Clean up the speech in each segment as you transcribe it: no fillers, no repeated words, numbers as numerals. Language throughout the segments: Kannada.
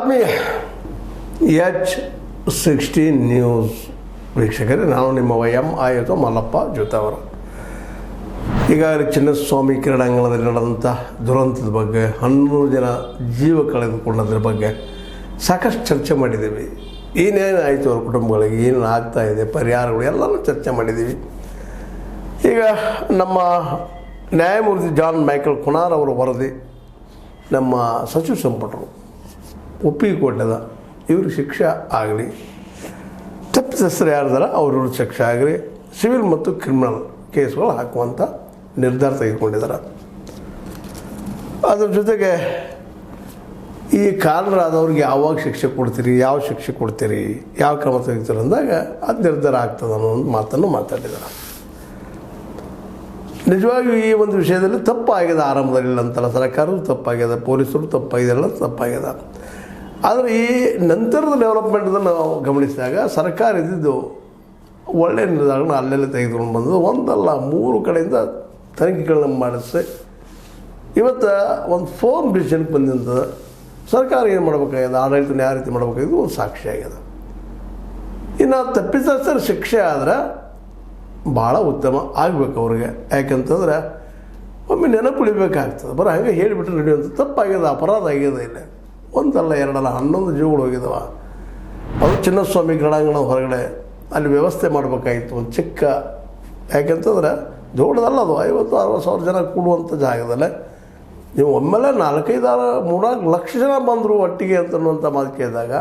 ಆತ್ಮೀಯ H16 ನ್ಯೂಸ್ ವೀಕ್ಷಕರೇ, ನಾನು ನಿಮ್ಮ ವೈಎಂ ಆಯುಧ ಮಲ್ಲಪ್ಪ ಜೋತಾವರ. ಈಗಾಗಲೇ ಚಿನ್ನಸ್ವಾಮಿ ಕ್ರೀಡಾಂಗಣದಲ್ಲಿ ನಡೆದಂಥ ದುರಂತದ ಬಗ್ಗೆ, 11 ಜನ ಜೀವ ಕಳೆದುಕೊಂಡದ್ರ ಬಗ್ಗೆ ಸಾಕಷ್ಟು ಚರ್ಚೆ ಮಾಡಿದ್ದೀವಿ. ಏನೇನು ಆಯಿತು ಅವ್ರ ಕುಟುಂಬಗಳಿಗೆ, ಏನೇನು ಆಗ್ತಾಯಿದೆ, ಪರಿಹಾರಗಳು ಎಲ್ಲನೂ ಚರ್ಚೆ ಮಾಡಿದ್ದೀವಿ. ಈಗ ನಮ್ಮ ನ್ಯಾಯಮೂರ್ತಿ ಜಾನ್ ಮೈಕಲ್ ಕುನಾರ್ ಅವರ ವರದಿ ನಮ್ಮ ಸಚಿವ ಸಂಪುಟರು ಒಪ್ಪಿಗೆ ಕೊಟ್ಟದ. ಇವ್ರಿಗೆ ಶಿಕ್ಷೆ ಆಗಲಿ, ತಪ್ಪಿತಸ್ಥರು ಯಾರ್ದಾರ ಅವ್ರ ಶಿಕ್ಷೆ ಆಗಲಿ, ಸಿವಿಲ್ ಮತ್ತು ಕ್ರಿಮಿನಲ್ ಕೇಸ್ಗಳು ಹಾಕುವಂಥ ನಿರ್ಧಾರ ತೆಗೆದುಕೊಂಡಿದ್ದಾರೆ. ಅದ್ರ ಜೊತೆಗೆ ಈ ಕಾರಣರಾದವ್ರಿಗೆ ಯಾವಾಗ ಶಿಕ್ಷೆ ಕೊಡ್ತೀರಿ, ಯಾವ ಶಿಕ್ಷೆ ಕೊಡ್ತೀರಿ, ಯಾವ ಕ್ರಮ ತೆಗಿತೀರಿ ಅಂದಾಗ ಅದು ನಿರ್ಧಾರ ಆಗ್ತದೆ ಅನ್ನೋ ಒಂದು ಮಾತನ್ನು ಮಾತಾಡಿದ್ದಾರೆ. ನಿಜವಾಗಿಯೂ ಈ ಒಂದು ವಿಷಯದಲ್ಲಿ ತಪ್ಪಾಗಿದೆ. ಆರಂಭದಲ್ಲಿ ಅಂತಲ್ಲ, ಸರ್ಕಾರವು ತಪ್ಪಾಗಿದೆ, ಪೊಲೀಸರು ತಪ್ಪಾಗಿದೆ, ಎಲ್ಲ ತಪ್ಪಾಗಿದೆ. ಆದರೆ ಈ ನಂತರದ ಡೆವಲಪ್ಮೆಂಟನ್ನು ನಾವು ಗಮನಿಸಿದಾಗ ಸರ್ಕಾರ ಇದ್ದಿದ್ದು ಒಳ್ಳೆಯ ನಿರ್ಧಾರಗಳನ್ನ ಅಲ್ಲೆಲ್ಲ ತೆಗೆದುಕೊಂಡು ಬಂದು ಒಂದಲ್ಲ 3 ಕಡೆಯಿಂದ ತನಿಖೆಗಳನ್ನ ಮಾಡಿಸಿ ಇವತ್ತು ಒಂದು ಫೋನ್ ಡಿಸಿಷನ್ಗೆ ಬಂದಂಥದ್ದು. ಸರ್ಕಾರ ಏನು ಮಾಡಬೇಕಾಗಿದೆ, ಆಡಳಿತನ ಯಾವ ರೀತಿ ಮಾಡಬೇಕಾಗಿದ್ದು ಒಂದು ಸಾಕ್ಷಿಯಾಗಿದೆ. ಇನ್ನು ತಪ್ಪಿತಸ್ಥರ ಶಿಕ್ಷೆ ಆದರೆ ಭಾಳ ಉತ್ತಮ ಆಗಬೇಕು ಅವ್ರಿಗೆ. ಯಾಕಂತಂದ್ರೆ ಒಮ್ಮೆ ನೆನಪುಳಿಬೇಕಾಗ್ತದೆ. ಬರೋ ಹಾಗೆ ಹೇಳಿಬಿಟ್ರೆ ನಡೆಯುವಂಥ ತಪ್ಪಾಗಿದೆ, ಅಪರಾಧ ಆಗಿದೆ. ಇಲ್ಲ ಒಂದಲ್ಲ ಎರಡಲ್ಲ 11 ಜೀವಗಳು ಹೋಗಿದ್ದಾವೆ. ಅದು ಚಿನ್ನಸ್ವಾಮಿ ಕ್ರೀಡಾಂಗಣ ಹೊರಗಡೆ ಅಲ್ಲಿ ವ್ಯವಸ್ಥೆ ಮಾಡಬೇಕಾಗಿತ್ತು ಒಂದು ಚಿಕ್ಕ. ಯಾಕೆಂತಂದ್ರೆ ದೊಡ್ಡದಲ್ಲ ಅದು, 50-60 ಸಾವಿರ ಜನ ಕೂಡುವಂಥ ಜಾಗದಲ್ಲೇ ನೀವು ಒಮ್ಮೆಲೆ 4-5-3 ಲಕ್ಷ ಜನ ಬಂದರು ಒಟ್ಟಿಗೆ ಅಂತನ್ನುವಂಥ ಮಾತು ಕೇಳಿದಾಗ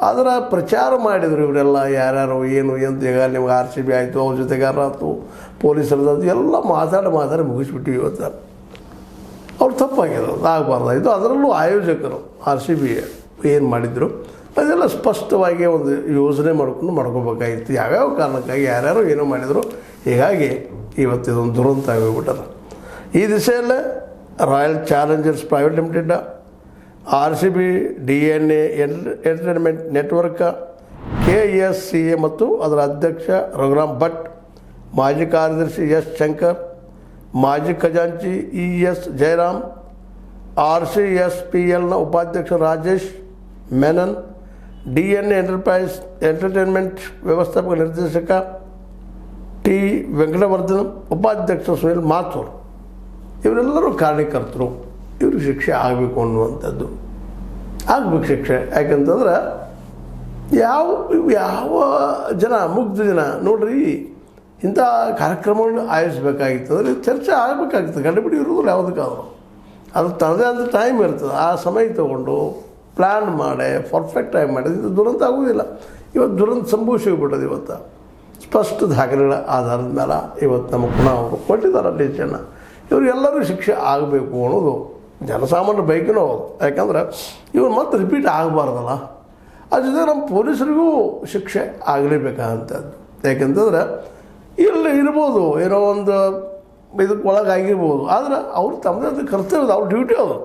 ಅದರ ಪ್ರಚಾರ ಮಾಡಿದರು ಇವರೆಲ್ಲ, ಯಾರ್ಯಾರು ಏನು ಅಂತ. ಈಗ ನಿಮ್ಗೆ RCB ಆಯಿತು, ಅವ್ರ ಜೊತೆಗಾರಾಯ್ತು, ಪೊಲೀಸರದ್ದು ಎಲ್ಲ ಮಾತಾಡಿ ಮುಗಿಸ್ಬಿಟ್ಟು ಇವತ್ತು ಅವ್ರು ತಪ್ಪಾಗಿರೋದು, ಆಗಬಾರ್ದಾಯಿತು. ಅದರಲ್ಲೂ ಆಯೋಜಕರು RCB ಏನು ಮಾಡಿದರು ಅದೆಲ್ಲ ಸ್ಪಷ್ಟವಾಗಿ ಒಂದು ಯೋಜನೆ ಮಾಡ್ಕೋಬೇಕಾಗಿತ್ತು, ಯಾವ್ಯಾವ ಕಾರಣಕ್ಕಾಗಿ ಯಾರ್ಯಾರು ಏನೋ ಮಾಡಿದರು. ಹೀಗಾಗಿ ಇವತ್ತಿದೊಂದು ದುರಂತ ಆಗೋಗ್ಬಿಟ್ಟದ. ಈ ದಿಸೆಯಲ್ಲೇ royal challengers private limited, RCB, DNA entertainment network, KSCA ಮತ್ತು ಅದರ ಅಧ್ಯಕ್ಷ ರಘುರಾಮ್ ಭಟ್, ಮಾಜಿ ಕಾರ್ಯದರ್ಶಿ ಎಸ್ ಶಂಕರ್, ಮಾಜಿ ಖಜಾಂಚಿ ES ಜಯರಾಮ್, RCSPLನ ಉಪಾಧ್ಯಕ್ಷ ರಾಜೇಶ್ ಮೆನನ್, DNA ಎಂಟರ್ಟೈನ್ಮೆಂಟ್ ವ್ಯವಸ್ಥಾಪಕ ನಿರ್ದೇಶಕ T ವೆಂಕಟವರ್ಧನ್, ಉಪಾಧ್ಯಕ್ಷ ಸುನಿಲ್ ಮಾಥೂರ್, ಇವರೆಲ್ಲರೂ ಕಾರಣಕರ್ತರು. ಇವ್ರಿಗೆ ಶಿಕ್ಷೆ ಆಗಬೇಕು ಅನ್ನುವಂಥದ್ದು ಆಗಬೇಕು ಶಿಕ್ಷೆ. ಯಾಕಂತಂದ್ರೆ ಯಾವ ಜನ ಮುಗ್ಧ ಜನ ನೋಡ್ರಿ ಇಂಥ ಕಾರ್ಯಕ್ರಮಗಳನ್ನ ಆಯೋಜಿಸಬೇಕಾಗಿತ್ತು. ಅಂದರೆ ಚರ್ಚೆ ಆಗಬೇಕಾಗ್ತದೆ. ಗಂಡುಬಿಡಿ ಇರೋದಿಲ್ಲ ಯಾವುದಕ್ಕಾದ್ರು. ಅದು ತನ್ನದೇ ಆದ ಟೈಮ್ ಇರ್ತದೆ. ಆ ಸಮಯ ತೊಗೊಂಡು ಪ್ಲ್ಯಾನ್ ಮಾಡಿ ಪರ್ಫೆಕ್ಟ್ ಟೈಮ್ ಮಾಡಿ ಇದು ದುರಂತ ಆಗೋದಿಲ್ಲ. ಇವತ್ತು ದುರಂತ ಸಂಭವಿಸಿಬಿಟ್ಟದು. ಇವತ್ತು ಸ್ಪಷ್ಟ ದಾಖಲೆಗಳ ಆಧಾರದ ಮೇಲೆ ಇವತ್ತು ನಮ್ಮ ಪುನಃ ಅವರು ಕೊಟ್ಟಿದ್ದಾರೆ ಡಿಸಿಷನ್ನ. ಇವರಿಗೆಲ್ಲರೂ ಶಿಕ್ಷೆ ಆಗಬೇಕು ಅನ್ನೋದು ಜನಸಾಮಾನ್ಯರ ಬೈಕಿನೂ ಹೌದು. ಯಾಕಂದ್ರೆ ಇವ್ರು ಮತ್ತೆ ರಿಪೀಟ್ ಆಗಬಾರ್ದಲ್ಲ. ಅದ್ರ ಜೊತೆ ನಮ್ಮ ಪೊಲೀಸರಿಗೂ ಶಿಕ್ಷೆ ಆಗಲೇಬೇಕಾದಂಥದ್ದು. ಯಾಕೆಂತಂದ್ರೆ ಇಲ್ಲಿ ಇರ್ಬೋದು, ಏನೋ ಒಂದು ಇದಕ್ಕೆ ಒಳಗಾಗಿರ್ಬೋದು, ಆದರೆ ಅವ್ರು ತಮ್ಮದೇ ಕರ್ತವ್ಯದ ಅವ್ರ ಡ್ಯೂಟಿ ಅದು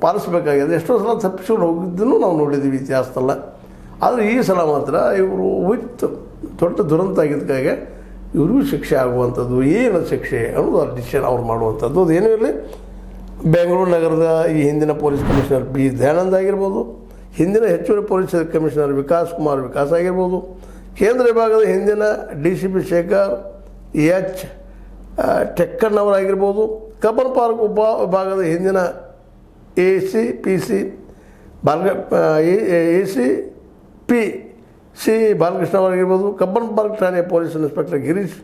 ಪಾಲಿಸಬೇಕಾಗಿದೆ. ಎಷ್ಟೋ ಸಲ ತಪ್ಪಿಸ್ಕೊಂಡು ಹೋಗಿದ್ದನ್ನು ನಾವು ನೋಡಿದ್ದೀವಿ ಇತಿಹಾಸದಲ್ಲ. ಆದರೆ ಈ ಸಲ ಮಾತ್ರ ಇವರು ದೊಡ್ಡ ದುರಂತ ಆಗಿದ್ದಕ್ಕಾಗಿ ಇವ್ರಿಗೂ ಶಿಕ್ಷೆ ಆಗುವಂಥದ್ದು. ಏನು ಶಿಕ್ಷೆ ಅನ್ನೋದು ಡಿಸಿಷನ್ ಅವ್ರು ಮಾಡುವಂಥದ್ದು. ಅದು ಏನೂ ಇರಲಿ, ಬೆಂಗಳೂರು ನಗರದ ಈ ಹಿಂದಿನ ಪೊಲೀಸ್ ಕಮಿಷನರ್ B ದಯಾನಂದ್ ಆಗಿರ್ಬೋದು, ಹಿಂದಿನ ಹೆಚ್ಚುವರಿ ಪೊಲೀಸ್ ಕಮಿಷನರ್ ವಿಕಾಸ್ ಕುಮಾರ್ ವಿಕಾಸ್ ಆಗಿರ್ಬೋದು, ಕೇಂದ್ರ ವಿಭಾಗದ ಹಿಂದಿನ DCP ಶೇಖರ್ H ಟೆಕ್ಕಣ್ಣವರಾಗಿರ್ಬೋದು, ಕಬ್ಬನ್ ಪಾರ್ಕ್ ಉಪ ವಿಭಾಗದ ಹಿಂದಿನ ACPC ಬಾಲಕೃಷ್ಣ ಅವರಾಗಿರ್ಬೋದು, ಕಬ್ಬನ್ ಪಾರ್ಕ್ ಠಾಣೆ ಪೊಲೀಸ್ ಇನ್ಸ್ಪೆಕ್ಟರ್ ಗಿರೀಶ್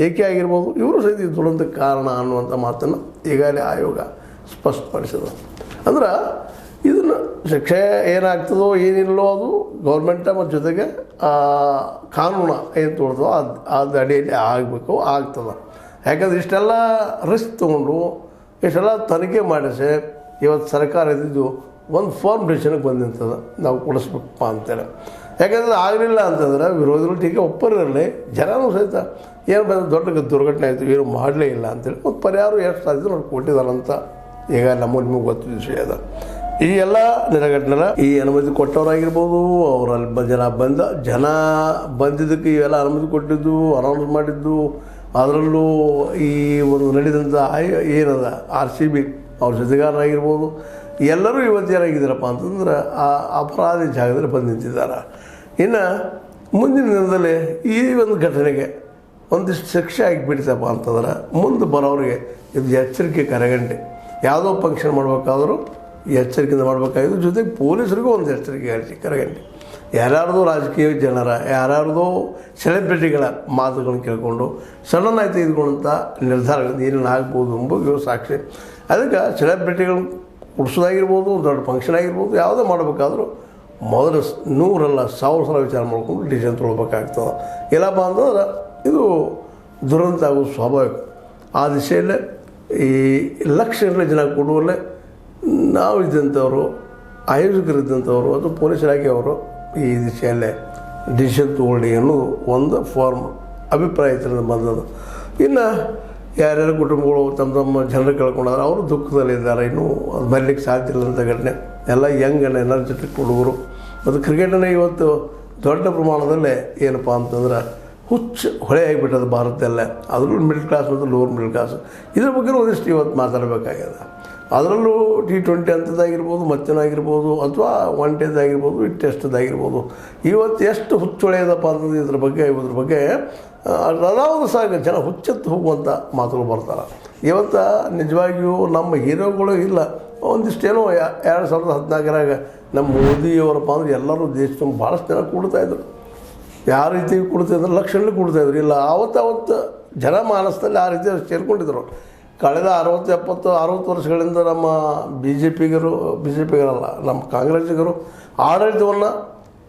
AK ಆಗಿರ್ಬೋದು, ಇವರು ಸಹಿತ ಈ ದುರಂತಕ್ಕೆ ಕಾರಣ ಅನ್ನುವಂಥ ಮಾತನ್ನು ಈಗಾಗಲೇ ಆಯೋಗ ಸ್ಪಷ್ಟಪಡಿಸಿದೆ. ಅಂದ್ರೆ ಇದನ್ನು ಶಿಕ್ಷೆ ಏನಾಗ್ತದೋ ಏನಿಲ್ಲೋ ಅದು ಗೌರ್ಮೆಂಟ ಮತ್ತು ಜೊತೆಗೆ ಕಾನೂನು ಏನು ತೊಗೊಳ್ತದೋ ಅದು ಅಡಿಯಲ್ಲಿ ಆಗಬೇಕು, ಆಗ್ತದೆ. ಯಾಕಂದ್ರೆ ಇಷ್ಟೆಲ್ಲ ರಿಸ್ಕ್ ತೊಗೊಂಡು ಇಷ್ಟೆಲ್ಲ ತನಿಖೆ ಮಾಡಿಸಿ ಇವತ್ತು ಸರ್ಕಾರ ಇದ್ದಿದ್ದು ಒಂದು ಫಾರ್ಮ್ ಡಿಸಿಷನ್ಗೆ ಬಂದಿರ್ತದೆ, ನಾವು ಕೊಡಿಸ್ಬೇಕಪ್ಪ ಅಂತೇಳಿ. ಯಾಕಂದರೆ ಆಗಲಿಲ್ಲ ಅಂತಂದ್ರೆ ವಿರೋಧಿಗಳು ಟೀಕೆ ಒಪ್ಪರಿರಲಿ, ಜನನೂ ಸಹಿತ ಏನು ಬಂದ ದೊಡ್ಡ ದುರ್ಘಟನೆ ಆಯಿತು, ಏನು ಮಾಡಲೇ ಇಲ್ಲ ಅಂತೇಳಿ ಒಂದು ಪರಿಹಾರ ಎಷ್ಟು ಸಾಧ್ಯ ನೋಡಿ ಕೊಟ್ಟಿದ್ದಾರಂತ ಈಗ ನಿಮಗೆ ಗೊತ್ತಿದ್ದ ವಿಷಯ ಅದ. ಈ ಎಲ್ಲ ನಿರ್ಘಟನೆ ಈ ಅನುಮತಿ ಕೊಟ್ಟವರಾಗಿರ್ಬೋದು, ಅವರಲ್ಲಿ ಜನ ಬಂದಿದ್ದಕ್ಕೆ ಇವೆಲ್ಲ ಅನುಮತಿ ಕೊಟ್ಟಿದ್ದು, ಅನೌನ್ಸ್ ಮಾಡಿದ್ದು, ಅದರಲ್ಲೂ ಈ ಒಂದು ನಡೆದಂಥ ಏನದ RCB ಅವ್ರ ಜೊತೆಗಾರರಾಗಿರ್ಬೋದು, ಎಲ್ಲರೂ ಇವತ್ತು ಏನಾಗಿದ್ದಾರಪ್ಪ ಅಂತಂದ್ರೆ ಆ ಅಪರಾಧಿ ಜಾಗದಲ್ಲಿ ಬಂದು ನಿಂತಿದ್ದಾರೆ. ಇನ್ನು ಮುಂದಿನ ದಿನದಲ್ಲಿ ಈ ಒಂದು ಘಟನೆಗೆ ಒಂದಿಷ್ಟು ಶಿಕ್ಷೆ ಆಗಿಬಿಡ್ತಪ್ಪ ಅಂತಂದ್ರೆ ಮುಂದೆ ಬರೋರಿಗೆ ಇದು ಎಚ್ಚರಿಕೆ ಕರೆಗಂಟೆ. ಯಾವುದೋ ಫಂಕ್ಷನ್ ಮಾಡಬೇಕಾದ್ರೂ ಎಚ್ಚರಿಕೆಯಿಂದ ಮಾಡಬೇಕಾಗಿದ್ದು, ಜೊತೆಗೆ ಪೊಲೀಸರಿಗೂ ಒಂದು ಎಚ್ಚರಿಕೆ ಕರೆಗಂಟೆ. ಯಾರ್ಯಾರ್ದೋ ರಾಜಕೀಯ ಜನರ, ಯಾರ್ಯಾರ್ದೋ ಸೆಲೆಬ್ರಿಟಿಗಳ ಮಾತುಗಳನ್ನು ಕೇಳಿಕೊಂಡು ಸಡನ್ನಾಗಿ ತೆಗೆದುಕೊಂಡಂಥ ನಿರ್ಧಾರಗಳಿಂದ ಏನೇನು ಆಗ್ಬೋದು ಎಂಬುದು ಸಾಕ್ಷಿ. ಅದಕ್ಕೆ ಸೆಲೆಬ್ರಿಟಿಗಳನ್ನ ಉಡ್ಸೋದಾಗಿರ್ಬೋದು, ದೊಡ್ಡ ಫಂಕ್ಷನ್ ಆಗಿರ್ಬೋದು, ಯಾವುದೇ ಮಾಡಬೇಕಾದ್ರೂ ಮೊದಲು 100 ಅಲ್ಲ 1000 ಸಲ ವಿಚಾರ ಮಾಡ್ಕೊಂಡು ಡಿಸಿಷನ್ ತೊಗೊಳ್ಬೇಕಾಗ್ತದೆ. ಇಲ್ಲಪ್ಪ ಅಂತಂದ್ರೆ ಇದು ದುರಂತ ಆಗೋದು ಸ್ವಾಭಾವಿಕ. ಆ ದಿಶೆಯಲ್ಲೇ ಈ ಲಕ್ಷಗಟ್ಟಲೆ ಜನ ಕೊಡುವಲ್ಲೇ ನಾವು ಇದ್ದಂಥವರು, ಆಯೋಜಕರಿದ್ದಂಥವರು ಅಥವಾ ಪೊಲೀಸ್ ಇಲಾಖೆಯವರು ಈ ದಿಶೆಯಲ್ಲೇ ಡಿಸಿಷನ್ ತೊಗೊಳ್ಳಿ ಅನ್ನೋದು ಒಂದು ಫಾರ್ಮ್ ಅಭಿಪ್ರಾಯ ಇದರಿಂದ ಬಂದದ್ದು. ಇನ್ನು ಯಾರ್ಯಾರ ಕುಟುಂಬಗಳು ತಮ್ಮ ಜನರು ಕಳ್ಕೊಂಡಾರೆ, ಅವರು ದುಃಖದಲ್ಲಿದ್ದಾರೆ. ಇನ್ನೂ ಅದು ಮರೀಲಿಕ್ಕೆ ಸಾಧ್ಯ ಇಲ್ಲಂಥ ಘಟನೆ. ಎಲ್ಲ ಯಂಗ್ ಆ್ಯಂಡ್ ಎನರ್ಜೆಟಿಕ್ ಹುಡುಗರು. ಮತ್ತು ಕ್ರಿಕೆಟನ್ನು ಇವತ್ತು ದೊಡ್ಡ ಪ್ರಮಾಣದಲ್ಲೇ ಏನಪ್ಪ ಅಂತಂದ್ರೆ ಹೊಳೆ ಆಗಿಬಿಟ್ಟದು ಭಾರತದಲ್ಲೇ. ಅದರಲ್ಲೂ ಮಿಡ್ಲ್ ಕ್ಲಾಸ್ ಮತ್ತು ಲೋವರ್ ಮಿಡ್ಲ್ ಕ್ಲಾಸ್. ಇದ್ರ ಬಗ್ಗೆ ಒಂದಿಷ್ಟು ಇವತ್ತು ಮಾತಾಡಬೇಕಾಗ್ಯದ. ಅದರಲ್ಲೂ T20 ಅಂಥದ್ದಾಗಿರ್ಬೋದು, ಮತ್ತೇನಾಗಿರ್ಬೋದು, ಅಥವಾ 1 ಡೇದಾಗಿರ್ಬೋದು, ಟೆಸ್ಟ್ದಾಗಿರ್ಬೋದು. ಇವತ್ತು ಎಷ್ಟು ಹುಚ್ಚೊಳೆಯದಪ್ಪ ಅಂತಂದ್ರೆ ಇದ್ರ ಬಗ್ಗೆ ಅದಾವುದು ಸಾಕು ಜನ ಹುಚ್ಚೆತ್ತು ಹೋಗುವಂಥ ಮಾತುಗಳು ಬರ್ತಾರೆ. ಇವತ್ತು ನಿಜವಾಗಿಯೂ ನಮ್ಮ ಹೀರೋಗಳು ಇಲ್ಲ. ಒಂದಿಷ್ಟೇನೋ 2014ರಾಗ ನಮ್ಮ ಮೋದಿಯವರಪ್ಪ ಅಂದ್ರೆ ಎಲ್ಲರೂ ದೇಶದ ಭಾಳಷ್ಟು ಜನ ಕೂಡ್ತಾಯಿದ್ರು. ಯಾವ ರೀತಿ ಕೊಡ್ತಾಯಿದ್ರು, ಲಕ್ಷಗಳಲ್ಲಿ ಕೊಡ್ತಾಯಿದ್ರು. ಇಲ್ಲ ಆವತ್ತು ಜನಮಾನಸದಲ್ಲಿ ಆ ರೀತಿ ಸೇರ್ಕೊಂಡಿದ್ರು. ಕಳೆದ 60 ವರ್ಷಗಳಿಂದ ನಮ್ಮ ಬಿ ಜೆ ಪಿಗರಲ್ಲ, ನಮ್ಮ ಕಾಂಗ್ರೆಸ್ಸಿಗರು ಆಡಳಿತವನ್ನು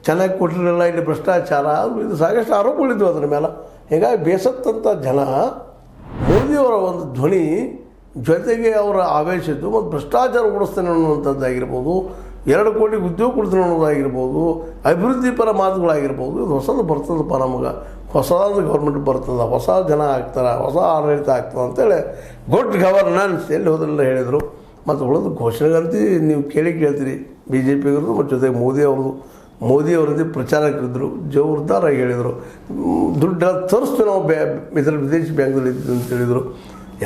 ಚೆನ್ನಾಗಿ ಕೊಟ್ಟಿರಲಿಲ್ಲ. ಇಲ್ಲಿ ಭ್ರಷ್ಟಾಚಾರ ಇದು ಸಾಕಷ್ಟು ಆರೋಪಗಳಿದ್ವು ಅದರ ಮೇಲೆ. ಹೀಗಾಗಿ ಬೇಸತ್ತಂಥ ಜನ ಮೋದಿಯವರ ಒಂದು ಧ್ವನಿ ಜೊತೆಗೆ ಅವರ ಆವೇಶ ಇತ್ತು. ಮತ್ತು ಭ್ರಷ್ಟಾಚಾರ ಓಡಿಸ್ತಾನೆ ಅನ್ನುವಂಥದ್ದಾಗಿರ್ಬೋದು, 2 ಕೋಟಿ ಉದ್ಯೋಗ ಕೊಡ್ತಾನೆ ಅನ್ನೋದಾಗಿರ್ಬೋದು, ಅಭಿವೃದ್ಧಿ ಪರ ಮಾತುಗಳಾಗಿರ್ಬೋದು. ಇದು ಹೊಸದು ಬರ್ತದಪ್ಪ ನಮಗೆ, ಹೊಸದಾದ ಗೌರ್ಮೆಂಟ್ ಬರ್ತದೆ, ಹೊಸ ಜನ ಆಗ್ತಾರೆ, ಹೊಸ ಆಡಳಿತ ಆಗ್ತದೆ ಅಂತೇಳಿ ಗುಡ್ ಗವರ್ನೆನ್ಸ್ ಎಲ್ಲಿ ಹೋದ್ರೆಲ್ಲ ಹೇಳಿದರು. ಮತ್ತು ಉಳಿದು ಘೋಷಣೆಗಂತೂ ನೀವು ಕೇಳ್ತೀರಿ ಬಿ ಜೆ ಪಿಗರದು. ಮತ್ತು ಜೊತೆಗೆ ಮೋದಿಯವರದ್ದು ಪ್ರಚಾರಕರಿದ್ದರು, ಜೋರ್ದಾರಾಗಿ ಹೇಳಿದರು. ದುಡ್ಡು ತರಿಸ್ತು ನಾವು ಇದರಲ್ಲಿ ವಿದೇಶಿ ಬ್ಯಾಂಕ್ದಲ್ಲಿ ಇದ್ದು ಅಂತ ಹೇಳಿದರು.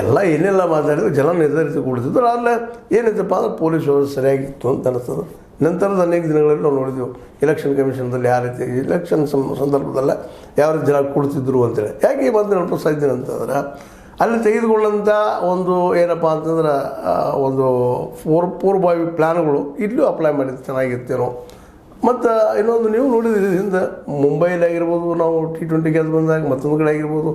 ಎಲ್ಲ ಏನೆಲ್ಲ ಮಾತಾಡಿದ್ರು ಜನ ನಿರ್ಧರಿಸಿ ಕೊಡ್ತಿದ್ರು. ಆದರೆ ಏನಿತ್ತಪ್ಪ ಅಂದ್ರೆ ಪೊಲೀಸ್ ವ್ಯವಸ್ಥೆ ಸರಿಯಾಗಿತ್ತು ಅಂತ ಅನಿಸ್ತದೆ. ನಂತರದ ಅನೇಕ ದಿನಗಳಲ್ಲಿ ನಾವು ನೋಡಿದೆವು ಎಲೆಕ್ಷನ್ ಕಮಿಷನ್ದಲ್ಲಿ ಯಾವ ರೀತಿ ಎಲೆಕ್ಷನ್ ಸಂದರ್ಭದಲ್ಲ ಯಾವ ರೀತಿ ಜನ ಕೊಡ್ತಿದ್ರು ಅಂತೇಳಿ. ಯಾಕೆ ಈ ಮಾತು ನೆನಪಿಸ್ತಾ ಇದ್ದೀನಿ ಅಂತಂದ್ರೆ ಅಲ್ಲಿ ತೆಗೆದುಕೊಂಡಂಥ ಒಂದು ಏನಪ್ಪ ಅಂತಂದ್ರೆ ಒಂದು ಪೂರ್ವಭಾವಿ ಪ್ಲ್ಯಾನ್ಗಳು ಇಲ್ಲೂ ಅಪ್ಲೈ ಮಾಡಿದ್ದು ಚೆನ್ನಾಗಿರ್ತೇನೋ. ಮತ್ತು ಇನ್ನೊಂದು ನೀವು ನೋಡಿದ್ರಿ ಹಿಂದೆ ಮುಂಬೈಲಾಗಿರ್ಬೋದು, ನಾವು T20 ಗೆದ್ದು ಬಂದಾಗ, ಮತ್ತೊಂದು ಕಡೆ ಆಗಿರ್ಬೋದು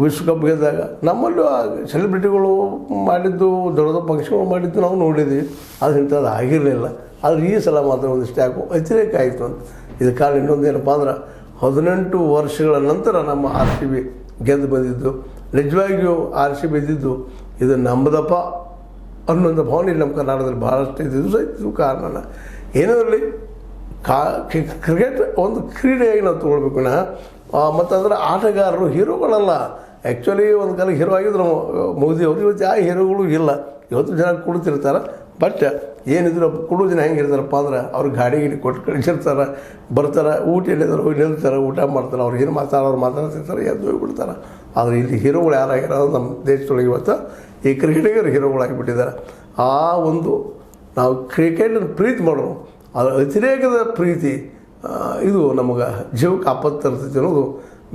ವಿಶ್ವಕಪ್ ಗೆದ್ದಾಗ ನಮ್ಮಲ್ಲೂ ಸೆಲೆಬ್ರಿಟಿಗಳು ಮಾಡಿದ್ದು, ದೊಡ್ಡ ಫಂಕ್ಷನ್ಗಳು ಮಾಡಿದ್ದು ನಾವು ನೋಡಿದ್ವಿ. ಅದು ಇಂಥದ್ದು ಆಗಿರಲಿಲ್ಲ. ಆದರೆ ಈ ಸಲ ಮಾತ್ರ ಒಂದಿಷ್ಟು ಯಾಕೋ ಅತಿರೇಕ ಆಯಿತು ಅಂತ. ಇದು ಕಾರಣ ಇನ್ನೊಂದು ಏನಪ್ಪ ಅಂದ್ರೆ 18 ವರ್ಷಗಳ ನಂತರ ನಮ್ಮ RCB ಗೆದ್ದು ಬಂದಿದ್ದು. ನಿಜವಾಗಿಯೂ RCB ಇದ್ದಿದ್ದು ಇದು ನಮ್ಮದಪ್ಪ ಅನ್ನೋಂಥ ಭಾವನೆ ನಮ್ಮ ಕರ್ನಾಟಕದಲ್ಲಿ ಭಾಳಷ್ಟು ಇದ್ದಿದ್ದು ಸಹ ಇದು ಕಾರಣ. ಏನಾದ್ರಲ್ಲಿ ಕ್ರಿಕೆಟ್ ಒಂದು ಕ್ರೀಡೆಯಾಗಿ ನಾವು ತೊಗೊಳ್ಬೇಕು. ಮತ್ತು ಅದರ ಆಟಗಾರರು ಹೀರೋಗಳಲ್ಲ. ಆ್ಯಕ್ಚುಲಿ ಒಂದು ಕಾಲ ಹೀರೋ ಆಗಿದ್ರು ಮೋದಿ ಅವರು. ಇವತ್ತು ಯಾವ ಹೀರೋಗಳು ಇಲ್ಲ. ಇವತ್ತು ಜನ ಕೊಡ್ತಿರ್ತಾರೆ. ಬಟ್ ಏನಿದ್ರು ಕೊಡೋ ಜನ ಹೆಂಗಿರ್ತಾರಪ್ಪ ಅಂದ್ರೆ ಅವ್ರು ಗಾಡಿ ಕೊಟ್ಟು ಕಳಿಸಿರ್ತಾರೆ, ಬರ್ತಾರೆ, ಊಟ ಎಲ್ಲಿದ್ದಾರೆ ಹೋಗಿ ನಿಲ್ತಾರೆ, ಊಟ ಮಾಡ್ತಾರೆ. ಅವ್ರು ಏನು ಮಾತಾಡೋರು ಮಾತಾಡ್ತಿರ್ತಾರೆ, ಎದ್ದು ಹೋಗಿಬಿಡ್ತಾರೆ. ಆದರೆ ಇಲ್ಲಿ ಹೀರೋಗಳು ಯಾರಾಗಿರೋದು ನಮ್ಮ ದೇಶದೊಳಗೆ ಇವತ್ತು ಈ ಕ್ರಿಕೆಟಿಗರು ಹೀರೋಗಳಾಗಿಬಿಟ್ಟಿದ್ದಾರೆ. ಆ ಒಂದು ನಾವು ಕ್ರಿಕೆಟನ್ನು ಪ್ರೀತಿ ಮಾಡೋರು, ಅದು ಅತಿರೇಕದ ಪ್ರೀತಿ ಇದು ನಮಗೆ ಜೀವಕ್ಕೆ ಆಪತ್ತು ತರ್ತೈತಿ ಅನ್ನೋದು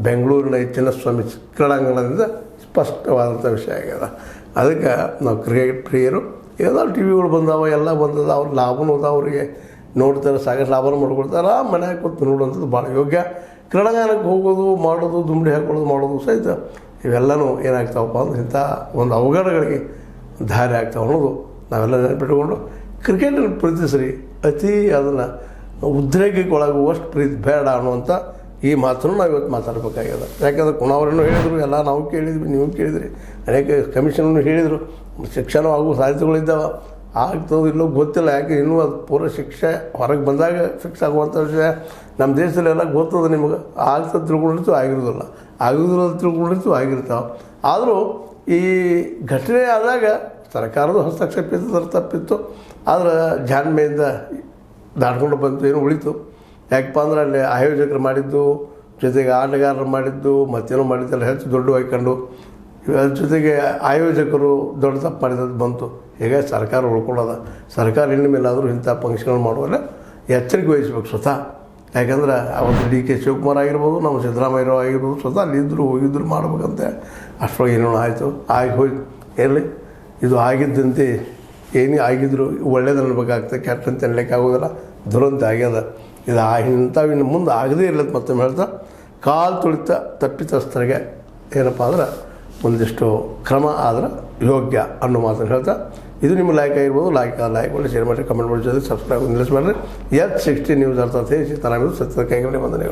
ಬೆಂಗಳೂರಿನ ಚಿನ್ನಸ್ವಾಮಿ ಕ್ರೀಡಾಂಗಣದಿಂದ ಸ್ಪಷ್ಟವಾದಂಥ ವಿಷಯ ಆಗ್ಯದ. ಅದಕ್ಕೆ ನಾವು ಕ್ರಿಕೆಟ್ ಪ್ರಿಯರು. ಎಲ್ಲ ಟಿವಿಗಳು ಬಂದಾವ, ಎಲ್ಲ ಬಂದದ, ಅವ್ರ ಲಾಭನೂ ಅದ, ಅವರಿಗೆ ನೋಡ್ತಾರೆ, ಸಾಕಷ್ಟು ಲಾಭನೂ ಮಾಡ್ಕೊಳ್ತಾರೆ. ಮನೆಯಾಗ ಕೂತು ನೋಡುವಂಥದ್ದು ಭಾಳ ಯೋಗ್ಯ. ಕ್ರೀಡಾಂಗಣಕ್ಕೆ ಹೋಗೋದು, ಮಾಡೋದು, ದುಂಬಡಿ ಹಾಕೊಳ್ಳೋದು, ಮಾಡೋದು ಸಹಿತ ಇವೆಲ್ಲವೂ ಏನಾಗ್ತಾವಪ್ಪ ಅಂದ್ರೆ ಇಂಥ ಒಂದು ಅವಘಡಗಳಿಗೆ ದಾರಿ ಆಗ್ತಾವೆ ಅನ್ನೋದು ನಾವೆಲ್ಲ ನೆನಪಿಟ್ಕೊಂಡು ಕ್ರಿಕೆಟನ್ನು ಪ್ರೀತಿಸ್ರಿ. ಅತಿ ಅದನ್ನು ಉದ್ರೇಕಕ್ಕೆ ಒಳಗುವಷ್ಟು ಪ್ರೀತಿ ಬೇಡ ಅನ್ನುವಂಥ ಈ ಮಾತನ್ನು ನಾವು ಇವತ್ತು ಮಾತಾಡಬೇಕಾಗ್ಯದ. ಯಾಕಂದ್ರೆ ಕುಣಾವರನ್ನು ಹೇಳಿದರು, ಎಲ್ಲ ನಾವು ಕೇಳಿದ್ವಿ, ನೀವು ಕೇಳಿದ್ರಿ, ಅನೇಕ ಕಮಿಷನನ್ನು ಹೇಳಿದರು. ಶಿಕ್ಷಣ ಆಗುವ ಸಾಧ್ಯತೆಗಳಿದ್ದಾವೆ. ಆಗ್ತದೆ ಇಲ್ಲೋ ಗೊತ್ತಿಲ್ಲ. ಯಾಕೆ ಇನ್ನೂ ಅದು ಪೂರ ಶಿಕ್ಷೆ ಹೊರಗೆ ಬಂದಾಗ ಫಿಕ್ಸ್ ಆಗುವಂಥ ವಿಷಯ ನಮ್ಮ ದೇಶದಲ್ಲೆಲ್ಲ ಗೊತ್ತದ ನಿಮಗೆ. ಆಗ್ತದೆ ತಿಳ್ಕೊಂಡಿರ್ತೀವಿ, ಆಗಿರೋದಿಲ್ಲ, ಆಗಿರೋದು ತಿಳ್ಕೊಂಡಿರ್ತೀವಿ, ಆಗಿರ್ತಾವೆ. ಆದರೂ ಈ ಘಟನೆ ಆದಾಗ ಸರ್ಕಾರದ ಹಸ್ತಕ್ಷೇಪ ಇತ್ತು, ತಪ್ಪಿತ್ತು. ಆದರೆ ಜಾಣ್ಮೆಯಿಂದ ದಾಟ್ಕೊಂಡು ಬಂತು, ಏನು ಉಳಿತು. ಯಾಕಪ್ಪ ಅಂದ್ರೆ ಅಲ್ಲಿ ಆಯೋಜಕರು ಮಾಡಿದ್ದು, ಜೊತೆಗೆ ಆಟಗಾರರು ಮಾಡಿದ್ದು, ಮತ್ತೇನೋ ಮಾಡಿದ್ದೆಲ್ಲ ಹೆಚ್ಚು ದೊಡ್ಡ ಹಾಕೊಂಡು ಅದ್ರ ಜೊತೆಗೆ ಆಯೋಜಕರು ದೊಡ್ಡ ತಪ್ಪು ಮಾಡಿದ್ದು ಬಂತು. ಈಗ ಸರ್ಕಾರ ಉಳ್ಕೊಳ್ಳೋದ, ಸರ್ಕಾರ ಇನ್ನು ಮೇಲಾದರೂ ಇಂಥ ಫಂಕ್ಷನ್ಗಳು ಮಾಡುವಲ್ಲ ಎಚ್ಚರಿಕೆ ವಹಿಸ್ಬೇಕು ಸ್ವತಃ. ಯಾಕಂದ್ರೆ ಅವತ್ತು ಡಿ ಕೆ ಶಿವಕುಮಾರ್ ಆಗಿರ್ಬೋದು, ನಮ್ಮ ಸಿದ್ದರಾಮಯ್ಯರು ಆಗಿರ್ಬೋದು, ಸ್ವತಃ ಅಲ್ಲಿದ್ದರು ಹೋಗಿದ್ರು ಮಾಡ್ಬೇಕಂತೆ. ಅಷ್ಟರೊಳಗೆ ಏನೋ ಆಯಿತು, ಆಗಿ ಹೋಯ್ತು. ಇರಲಿ, ಇದು ಆಗಿದ್ದಂತೆ ಏನೇ ಆಗಿದ್ರು ಒಳ್ಳೇದು ಅನ್ಬೇಕಾಗ್ತದೆ, ಕೆಟ್ಟಂತ ಅನ್ಲಿಕ್ಕೆ ಆಗೋದಿಲ್ಲ. ದುರಂತ ಆಗ್ಯದ. ಇದು ಇಂಥವು ಇನ್ನು ಮುಂದೆ ಆಗದೇ ಇರಲಂತ ಮತ್ತೊಮ್ಮೆ ಹೇಳ್ತಾ, ಕಾಲು ತುಳಿತ ತಪ್ಪಿತಸ್ಥರಿಗೆ ಏನಪ್ಪ ಅಂದ್ರೆ ಒಂದಿಷ್ಟು ಕ್ರಮ ಆದ್ರೆ ಯೋಗ್ಯ ಅನ್ನೋ ಮಾತನ್ನು ಹೇಳ್ತಾ, ಇದು ನಿಮ್ಮ ಲೈಕ್ ಆಗಿರ್ಬೋದು. ಲೈಕ್ ಮಾಡಿ, ಶೇರ್ ಮಾಡಿ, ಕಮೆಂಟ್ ಮಾಡಿ, ಜೊತೆ ಸಬ್ಸ್ಕ್ರೈಬ್ ನಿಲ್ಲಿಸಬೇಡ್ರಿ. H60 ನ್ಯೂಸ್ ಅರ್ಥ ಸೀತಾರಾಮ ಸತ್ಯದ ಕೈಗಳಲ್ಲಿ ವಂದನೆಗಳು.